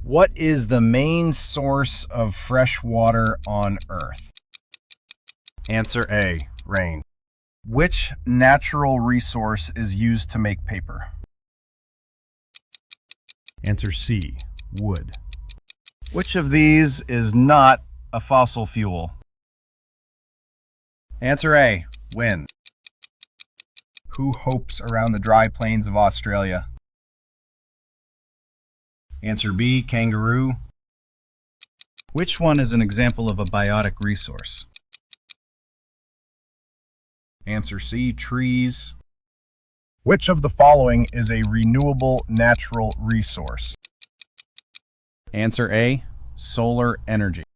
What is the main source of fresh water on Earth? Answer A, rain. Which natural resource is used to make paper? Answer C, wood. Which of these is not a fossil fuel? Answer A, wind. Who hops around the dry plains of Australia? Answer B, kangaroo. Which one is an example of a biotic resource? Answer C, trees. Which of the following is a renewable natural resource? Answer A, Solar energy.